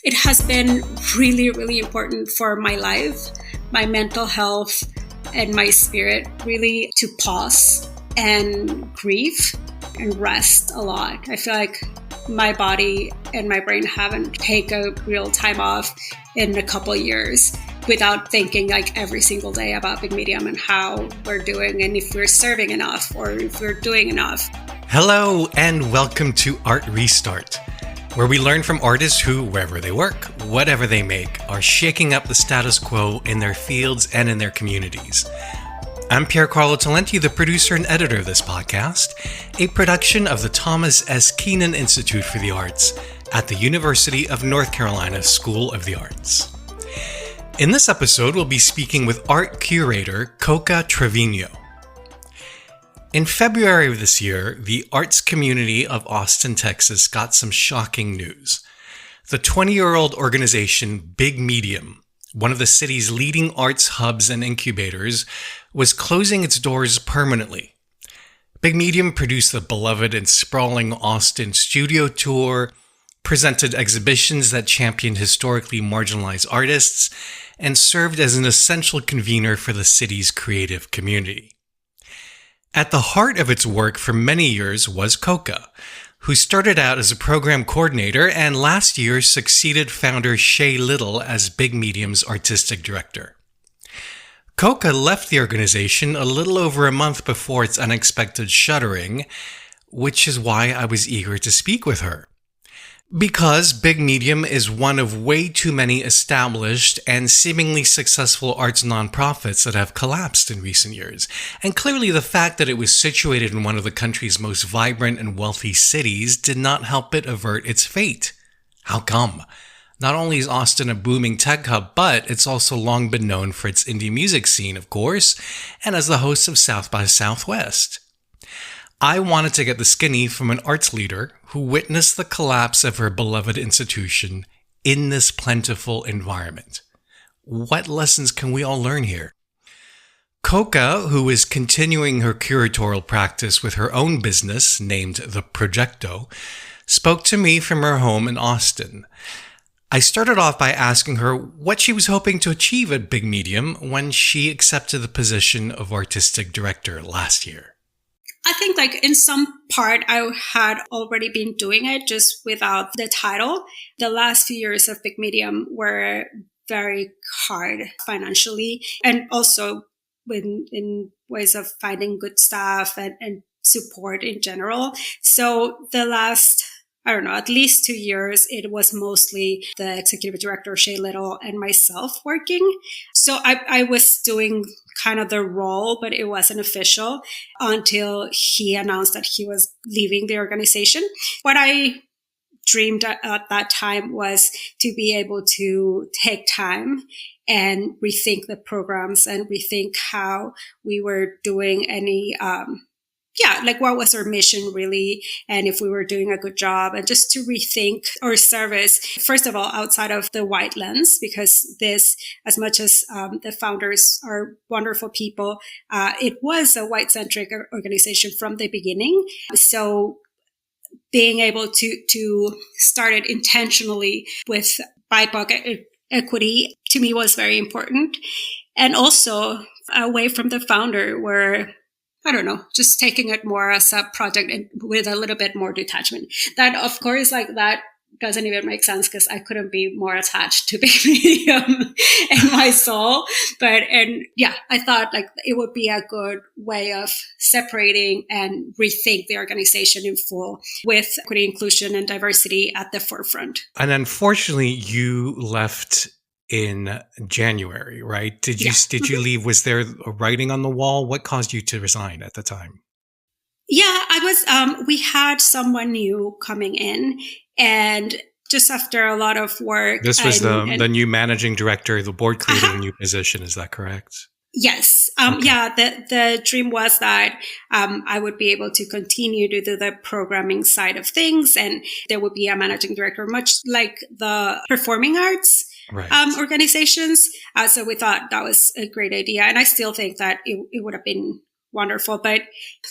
It has been really, really important for my life, my mental health, and my spirit, really to pause and grieve and rest a lot. I feel like my body and my brain haven't taken a real time off in a couple of years without thinking like every single day about Big Medium and how we're doing and if we're serving enough or if we're doing enough. Hello and welcome to Art Restart, where we learn from artists who, wherever they work, whatever they make, are shaking up the status quo in their fields and in their communities. I'm Piercarlo Talenti, the producer and editor of this podcast, a production of the Thomas S. Keenan Institute for the Arts at the University of North Carolina School of the Arts. In this episode, we'll be speaking with art curator Coka Treviño. In February of this year, the arts community of Austin, Texas got some shocking news. The 20-year-old organization Big Medium, one of the city's leading arts hubs and incubators, was closing its doors permanently. Big Medium produced the beloved and sprawling Austin studio tour, presented exhibitions that championed historically marginalized artists, and served as an essential convener for the city's creative community. At the heart of its work for many years was Coka, who started out as a program coordinator and last year succeeded founder Shay Little as Big Medium's artistic director. Coka left the organization a little over a month before its unexpected shuttering, which is why I was eager to speak with her. Because Big Medium is one of way too many established and seemingly successful arts nonprofits that have collapsed in recent years. And clearly the fact that it was situated in one of the country's most vibrant and wealthy cities did not help it avert its fate. How come? Not only is Austin a booming tech hub, but it's also long been known for its indie music scene, of course, and as the host of South by Southwest. I wanted to get the skinny from an arts leader who witnessed the collapse of her beloved institution in this plentiful environment. What lessons can we all learn here? Coka, who is continuing her curatorial practice with her own business named the Projecto, spoke to me from her home in Austin. I started off by asking her what she was hoping to achieve at Big Medium when she accepted the position of artistic director last year. I think like in some part I had already been doing it just without the title. The last few years of Big Medium were very hard financially and also in ways of finding good staff and support in general. So the last, at least 2 years, it was mostly the executive director, Shay Little, and myself working. So I was doing kind of the role, but it wasn't official until he announced that he was leaving the organization. What I dreamed at that time was to be able to take time and rethink the programs and rethink how we were doing any, what was our mission really, and if we were doing a good job, and just to rethink our service, first of all, outside of the white lens, because this, as much as the founders are wonderful people, it was a white-centric organization from the beginning. So being able to start it intentionally with BIPOC equity, to me, was very important. And also away from the founder, where just taking it more as a project and with a little bit more detachment. That, of course, that doesn't even make sense because I couldn't be more attached to Big Medium in my soul. I thought it would be a good way of separating and rethink the organization in full with equity, inclusion, and diversity at the forefront. And unfortunately, you left in January, right? Did you leave? Was there a writing on the wall? What caused you to resign at the time? Yeah, I was, we had someone new coming in, and just after a lot of work. This was the new managing director, the board created a new position. Is that correct? Yes. Okay. Yeah, the dream was that I would be able to continue to do the programming side of things, and there would be a managing director, much like the performing arts organizations. So we thought that was a great idea. And I still think that it would have been wonderful. But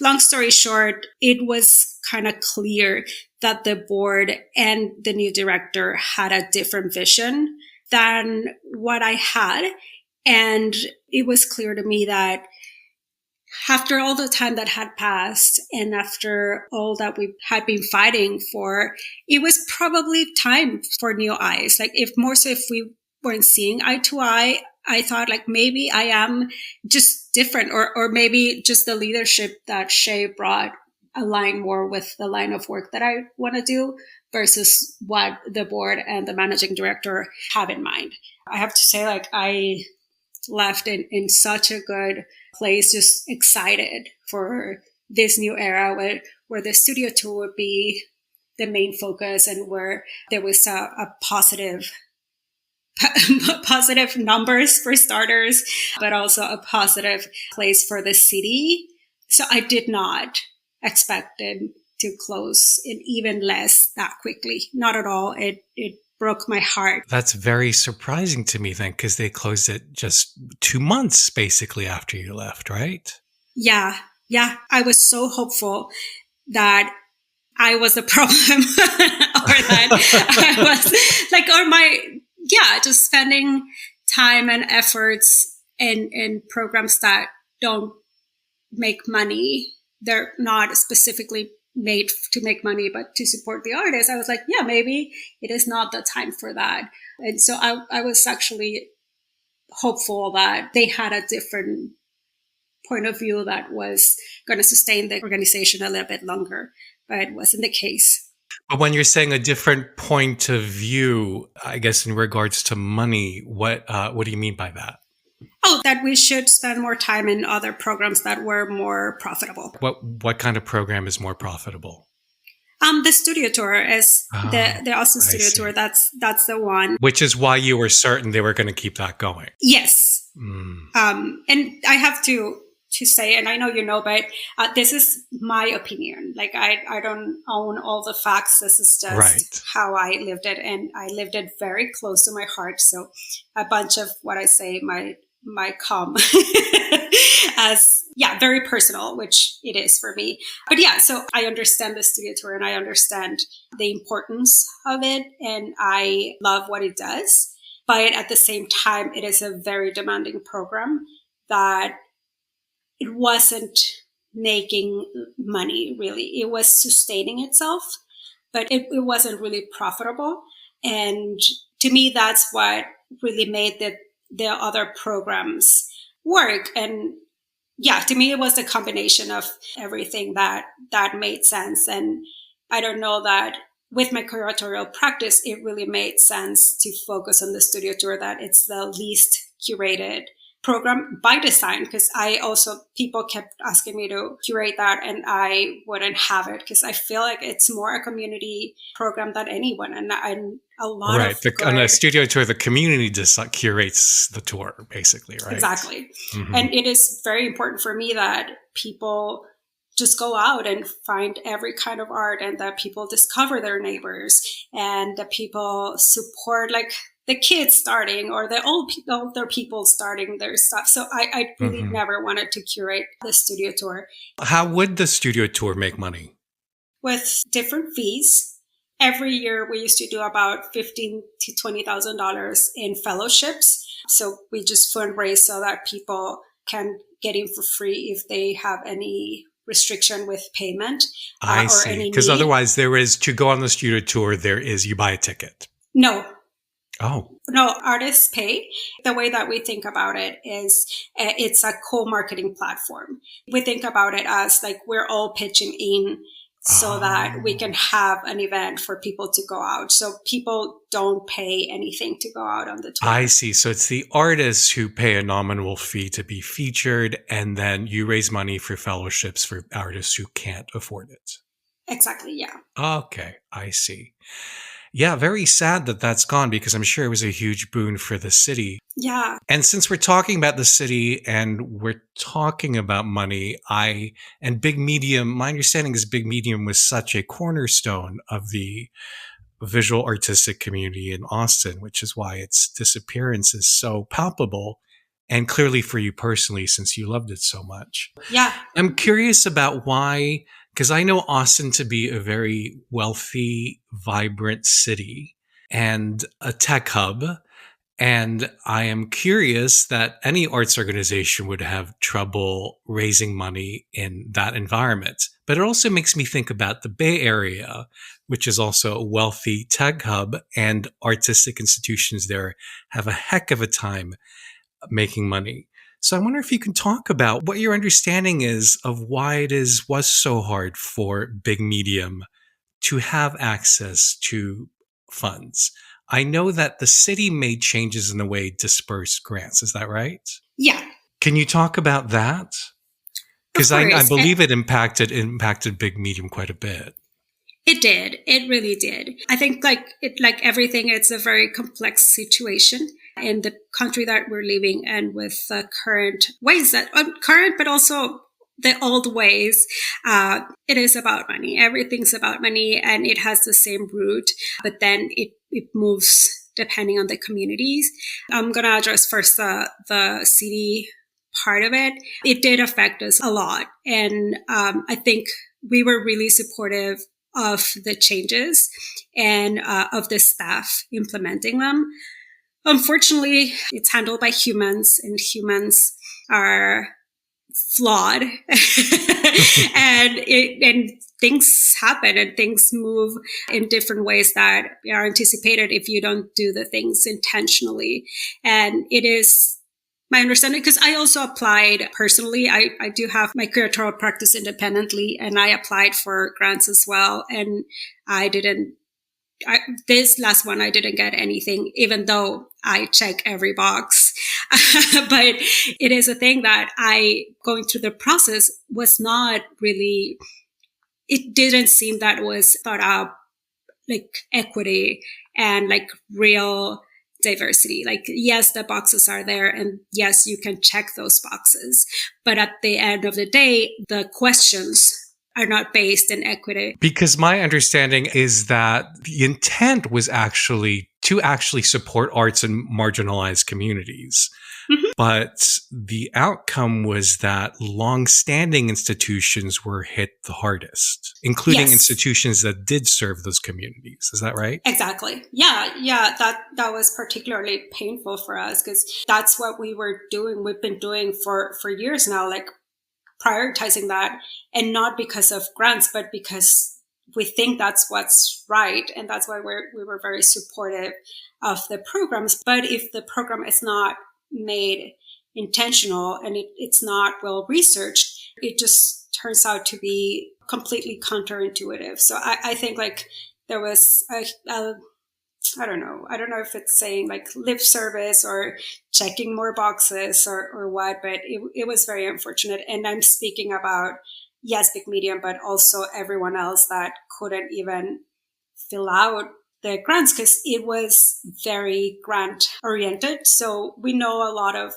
long story short, it was kind of clear that the board and the new director had a different vision than what I had. And it was clear to me that after all the time that had passed and after all that we had been fighting for, it was probably time for new eyes. Like if we weren't seeing eye to eye, I thought like maybe I am just different or maybe just the leadership that Shay brought align more with the line of work that I want to do versus what the board and the managing director have in mind. I have to say, like, I left in such a good place, just excited for this new era where the studio tour would be the main focus and where there was a positive numbers for starters, but also a positive place for the city. So I did not expect it to close in even less that quickly. Not at all. It broke my heart. That's very surprising to me then, because they closed it just 2 months basically after you left, right? Yeah. I was so hopeful that I was the problem or that I was like, just spending time and efforts in programs that don't make money. They're not specifically made to make money, but to support the artist. I was like, yeah, maybe it is not the time for that. And so I was actually hopeful that they had a different point of view that was going to sustain the organization a little bit longer, but it wasn't the case. But when you're saying a different point of view, I guess in regards to money, what do you mean by that? Oh, that we should spend more time in other programs that were more profitable. What kind of program is more profitable? The studio tour is the Austin studio tour. That's the one. Which is why you were certain they were going to keep that going. Yes. And I have to say, and I know you know, but this is my opinion. Like I don't own all the facts. This is just how I lived it, and I lived it very close to my heart. So a bunch of what I say might come as very personal, which it is for me. But so I understand the studio tour and I understand the importance of it, and I love what it does. But at the same time, it is a very demanding program that it wasn't making money, really. It was sustaining itself, but it wasn't really profitable. And to me, that's what really made the other programs work. And to me, it was a combination of everything that made sense. And I don't know that with my curatorial practice, it really made sense to focus on the studio tour, that it's the least curated program by design, because people kept asking me to curate that and I wouldn't have it because I feel like it's more a community program than anyone. And a lot of on a studio tour, the community just curates the tour, basically, right? Exactly. Mm-hmm. And it is very important for me that people just go out and find every kind of art, and that people discover their neighbors, and that people support like the kids starting or the older people starting their stuff. So I really never wanted to curate the studio tour. How would the studio tour make money? With different fees. Every year we used to do about $15,000 to $20,000 in fellowships. So we just fundraise so that people can get in for free if they have any restriction with payment. I see. Because otherwise there is, to go on the studio tour, you buy a ticket. No. Oh. No, artists pay. The way that we think about it is it's a co-marketing platform. We think about it as like we're all pitching in so that we can have an event for people to go out. So people don't pay anything to go out on the tour. I see. So it's the artists who pay a nominal fee to be featured, and then you raise money for fellowships for artists who can't afford it. Exactly, yeah. Okay, I see. Yeah, very sad that that's gone, because I'm sure it was a huge boon for the city. Yeah. And since we're talking about the city and we're talking about money, and Big Medium, my understanding is Big Medium was such a cornerstone of the visual artistic community in Austin, which is why its disappearance is so palpable. and clearly for you personally, since you loved it so much. Yeah. I'm curious about why, because I know Austin to be a very wealthy, vibrant city and a tech hub. And I am curious that any arts organization would have trouble raising money in that environment. But it also makes me think about the Bay Area, which is also a wealthy tech hub, and artistic institutions there have a heck of a time making money. So I wonder if you can talk about what your understanding is of why was so hard for big medium to have access to funds. I know that the city made changes in the way it dispersed grants. Is that right? Yeah. Can you talk about that? Because I Course. believe it impacted big medium quite a bit. It did. It really did. I think like everything, it's a very complex situation in the country that we're living in with the current ways that current, but also the old ways. It is about money. Everything's about money, and it has the same root, but then it moves depending on the communities. I'm going to address first the city part of it. It did affect us a lot. And I think we were really supportive of the changes and of the staff implementing them. Unfortunately, it's handled by humans, and humans are flawed and things happen and things move in different ways that are anticipated if you don't do the things intentionally. And it is my understanding, because I also applied personally. I do have my curatorial practice independently, and I applied for grants as well. And this last one, I didn't get anything, even though I check every box. But it is a thing that going through the process was not really, it didn't seem that was thought out like equity and like real diversity. Like, yes, the boxes are there, and yes, you can check those boxes. But at the end of the day, the questions are not based in equity. Because my understanding is that the intent was actually to support arts in marginalized communities. Mm-hmm. But the outcome was that long-standing institutions were hit the hardest, including institutions that did serve those communities. Is that right? Exactly. Yeah. That was particularly painful for us, because that's what we were doing. We've been doing for years now, like prioritizing that, and not because of grants, but because we think that's what's right. And that's why we were very supportive of the programs. But if the program is not made intentional and it's not well researched, it just turns out to be completely counterintuitive. So I think like there was I don't know if it's saying like lip service or checking more boxes or what, but it was very unfortunate. And I'm speaking about, yes, big medium, but also everyone else that couldn't even fill out the grants, because it was very grant oriented. So we know a lot of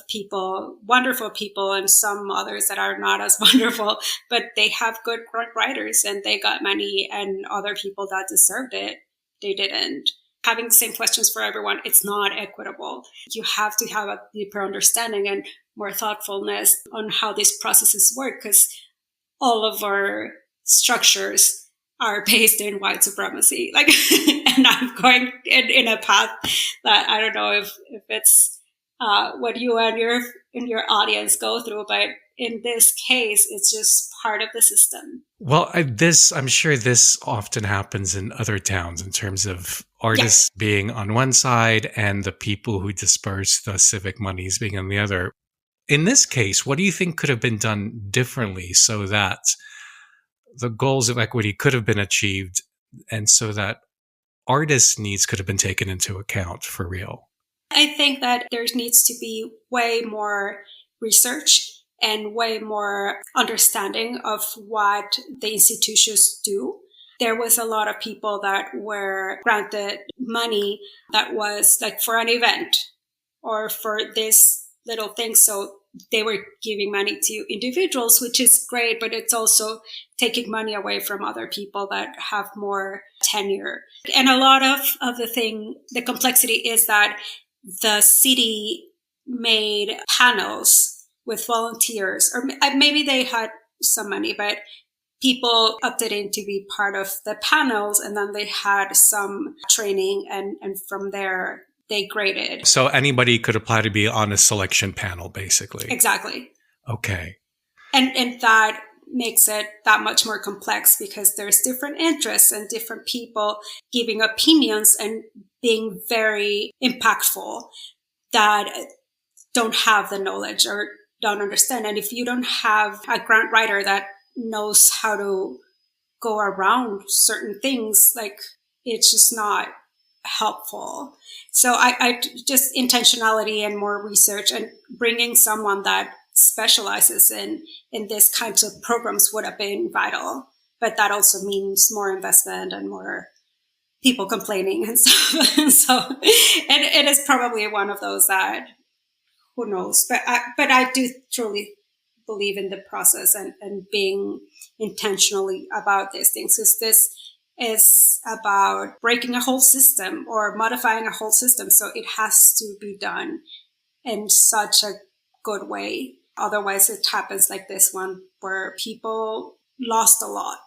people, wonderful people, and some others that are not as wonderful, but they have good grant writers and they got money, and other people that deserved it, they didn't. Having the same questions for everyone, it's not equitable. You have to have a deeper understanding and more thoughtfulness on how these processes work, because all of our structures are based in white supremacy. Like, and I'm going in a path that I don't know if it's what you and your audience go through, but in this case, it's just part of the system. Well, I'm sure this often happens in other towns in terms of artists being on one side and the people who disperse the civic monies being on the other. In this case, what do you think could have been done differently so that the goals of equity could have been achieved, and so that artists' needs could have been taken into account for real? I think that there needs to be way more research and way more understanding of what the institutions do. There was a lot of people that were granted money that was like for an event or for this little thing. So they were giving money to individuals, which is great, but it's also taking money away from other people that have more tenure. And a lot of the complexity is that the city made panels with volunteers, or maybe they had some money, but people opted in to be part of the panels, and then they had some training, and from there they graded. So anybody could apply to be on a selection panel, basically. Exactly. Okay. And that makes it that much more complex because there's different interests and different people giving opinions and being very impactful that don't have the knowledge or don't understand. And if you don't have a grant writer that knows how to go around certain things, like, it's just not helpful. So I just intentionality and more research and bringing someone that specializes in this kinds of programs would have been vital. But that also means more investment and more people complaining and stuff. And so it is probably one of those that, who knows? But I do truly believe in the process and being intentionally about these things, because this is about breaking a whole system or modifying a whole system. So it has to be done in such a good way. Otherwise, it happens like this one where people lost a lot.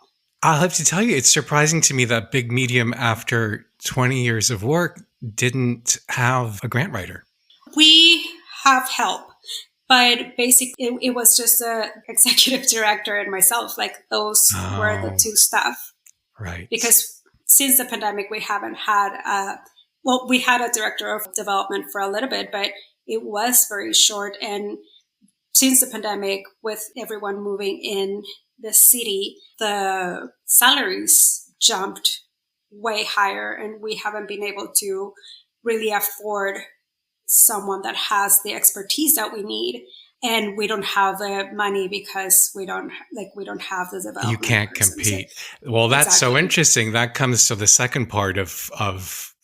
I'll have to tell you, it's surprising to me that Big Medium, after 20 years of work, didn't have a grant writer. We have help, but basically it was just the executive director and myself. Like, those were the two staff. Right. Because since the pandemic, we haven't had we had a director of development for a little bit, but it was very short. And since the pandemic, with everyone moving in the city, the salaries jumped way higher, and we haven't been able to really afford someone that has the expertise that we need. And we don't have the money because we don't have the development. You can't compete. Well, that's so interesting. That comes to the second part of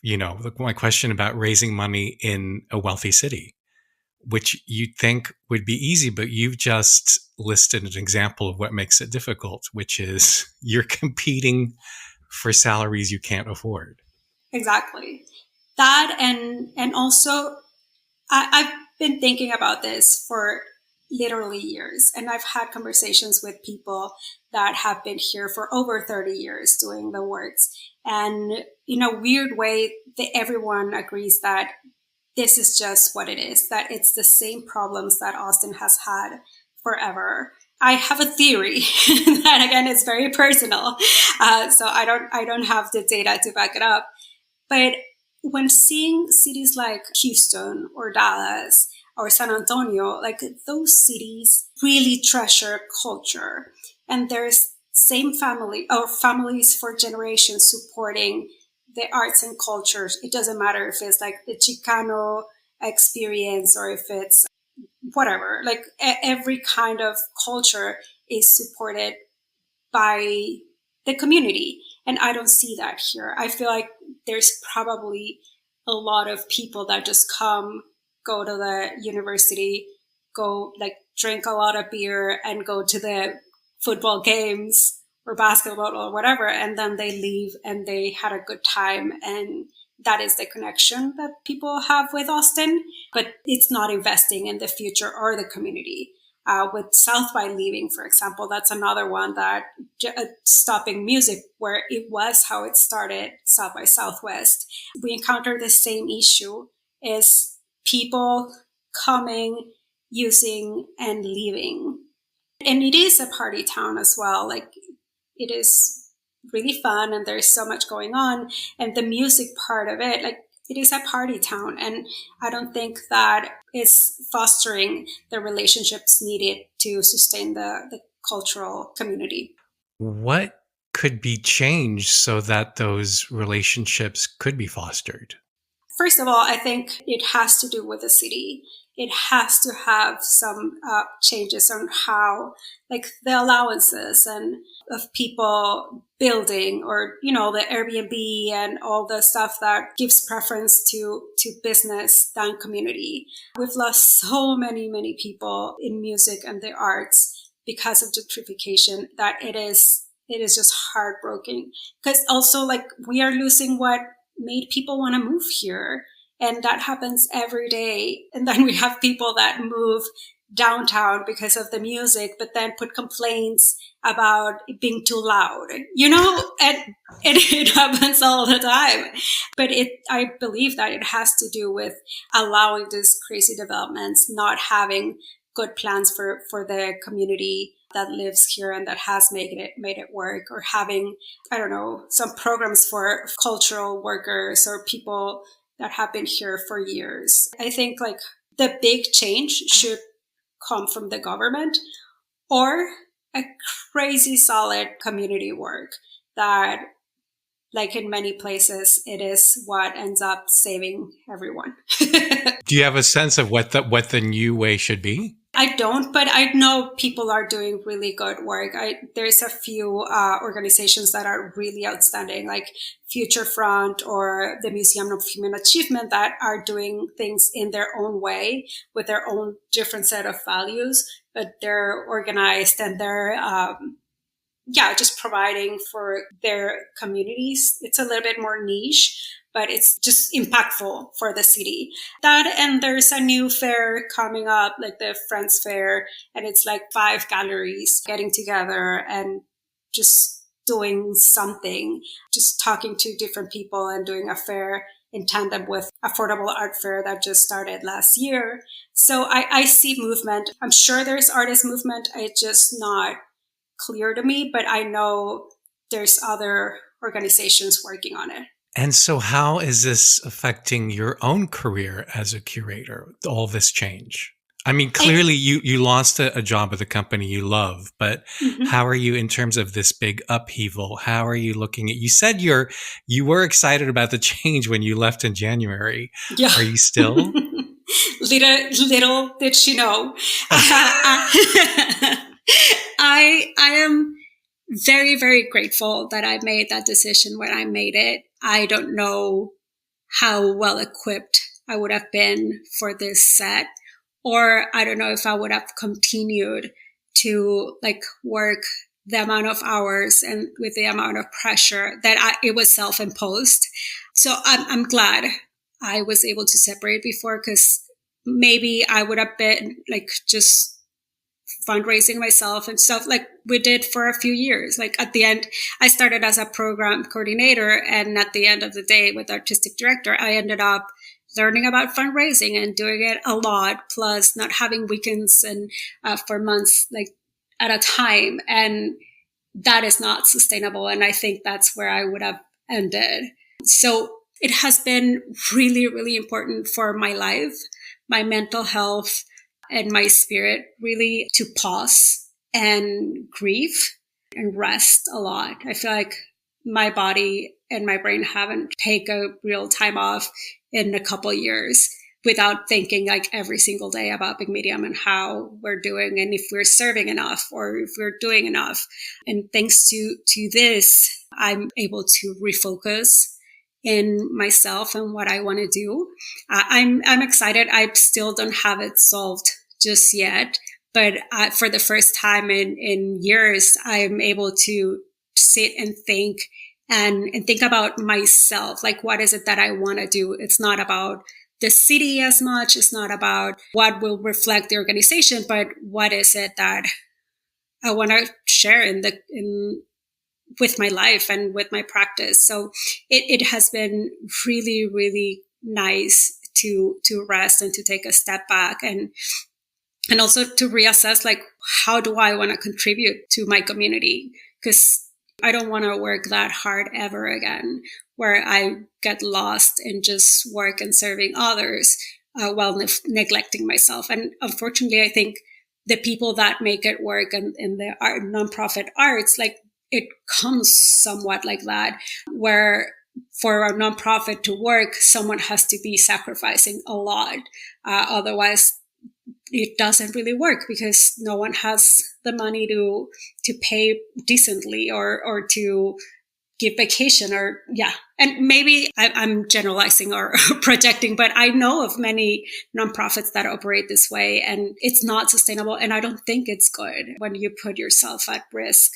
my question about raising money in a wealthy city, which you'd think would be easy, but you've just listed an example of what makes it difficult, which is you're competing for salaries you can't afford. Exactly. That, and also I've been thinking about this for literally years, and I've had conversations with people that have been here for over 30 years doing the works. And in a weird way, everyone agrees that this is just what it is, that it's the same problems that Austin has had forever. I have a theory that, again, is very personal. So I don't have the data to back it up. But when seeing cities like Houston or Dallas or San Antonio, like, those cities really treasure culture. And there's same family or families for generations supporting the arts and cultures. It doesn't matter if it's like the Chicano experience or if it's whatever, like every kind of culture is supported by the community. And I don't see that here. I feel like there's probably a lot of people that just come, go to the university, go like drink a lot of beer and go to the football games or basketball or whatever. And then they leave and they had a good time. And that is the connection that people have with Austin, but it's not investing in the future or the community. With South by leaving, for example, that's another one that stopping music, where it was how it started, South by Southwest. We encounter the same issue, is people coming, using, and leaving. And it is a party town as well. Like, it is really fun and there's so much going on. And the music part of it, like, it is a party town. And I don't think that is fostering the relationships needed to sustain the cultural community. What could be changed so that those relationships could be fostered? First of all, I think it has to do with the city. It has to have some changes on how, like, the allowances and of people building, or, you know, the Airbnb and all the stuff that gives preference to business than community. We've lost so many people in music and the arts because of gentrification that it is just heartbreaking. Because also, like, we are losing what made people want to move here. And that happens every day. And then we have people that move downtown because of the music, but then put complaints about it being too loud, and it happens all the time. But I believe that it has to do with allowing these crazy developments, not having good plans for the community that lives here and that has made it work, or having, I don't know, some programs for cultural workers or people that have been here for years. I think like the big change should come from the government or a crazy solid community work that, like in many places, it is what ends up saving everyone. Do you have a sense of what the new way should be? I don't, but I know people are doing really good work. There's a few organizations that are really outstanding, like Future Front or the Museum of Human Achievement, that are doing things in their own way with their own different set of values, but they're organized and they're just providing for their communities. It's a little bit more niche, but it's just impactful for the city. That, and there's a new fair coming up, like the Friends Fair, and it's like 5 galleries getting together and just doing something, just talking to different people and doing a fair in tandem with Affordable Art Fair that just started last year. So I see movement. I'm sure there's artist movement. It's just not clear to me, but I know there's other organizations working on it. And so how is this affecting your own career as a curator, all this change? I mean, clearly you lost a job at the company you love, but how are you in terms of this big upheaval? How are you looking at, you said you were excited about the change when you left in January. Yeah. Are you still? Little did she know. I am very, very grateful that I made that decision when I made it. I don't know how well equipped I would have been for this set, or I don't know if I would have continued to like work the amount of hours and with the amount of pressure that it was self-imposed. So I'm glad I was able to separate before, because maybe I would have been like just fundraising myself and stuff like we did for a few years. Like at the end, I started as a program coordinator, and at the end of the day with artistic director, I ended up learning about fundraising and doing it a lot, plus not having weekends and for months like at a time. And that is not sustainable. And I think that's where I would have ended. So it has been really, really important for my life, my mental health, and my spirit, really to pause and grieve and rest a lot. I feel like my body and my brain haven't taken a real time off in a couple of years without thinking like every single day about Big Medium and how we're doing and if we're serving enough or if we're doing enough. And thanks to this, I'm able to refocus in myself and what I want to do. I'm excited. I still don't have it solved just yet, but for the first time in years, I'm able to sit and think about myself. Like, what is it that I want to do? It's not about the city as much. It's not about what will reflect the organization, but what is it that I want to share with my life and with my practice. So it has been really, really nice to rest and to take a step back and also to reassess, like, how do I want to contribute to my community? Because I don't want to work that hard ever again, where I get lost in just work and serving others while neglecting myself. And unfortunately, I think the people that make it work in the nonprofit arts, like, it comes somewhat like that, where for a nonprofit to work, someone has to be sacrificing a lot. Otherwise, it doesn't really work because no one has the money to pay decently or to give vacation or, yeah. And maybe I'm generalizing or projecting, but I know of many nonprofits that operate this way, and it's not sustainable. And I don't think it's good when you put yourself at risk.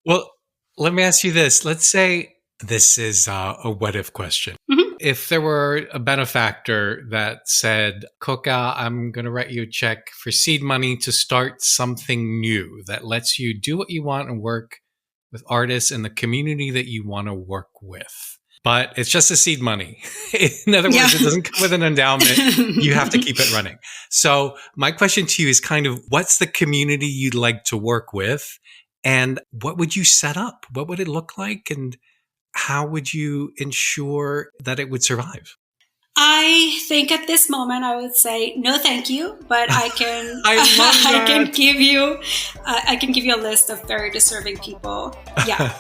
Well, let me ask you this. Let's say This is a what if question. Mhm. If there were a benefactor that said, Coka, I'm going to write you a check for seed money to start something new that lets you do what you want and work with artists in the community that you want to work with. But it's just a seed money. In other words, It doesn't come with an endowment. You have to keep it running. So my question to you is kind of, what's the community you'd like to work with? And what would you set up? What would it look like? And how would you ensure that it would survive? I think at this moment I would say no, thank you. But I can I love that. I can give you a list of very deserving people. Yeah.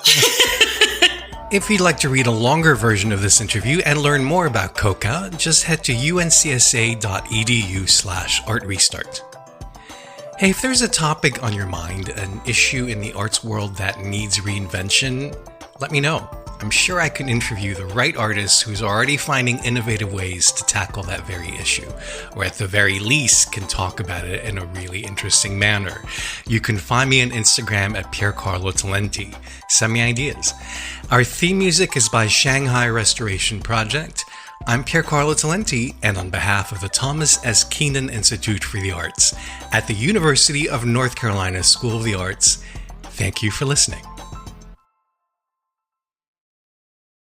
If you'd like to read a longer version of this interview and learn more about Coka, just head to uncsa.edu/artrestart. Hey, if there's a topic on your mind, an issue in the arts world that needs reinvention, let me know. I'm sure I can interview the right artist who's already finding innovative ways to tackle that very issue, or at the very least can talk about it in a really interesting manner. You can find me on Instagram at Piercarlo Talenti. Send me ideas. Our theme music is by Shanghai Restoration Project. I'm Piercarlo Talenti, and on behalf of the Thomas S. Keenan Institute for the Arts at the University of North Carolina School of the Arts, thank you for listening.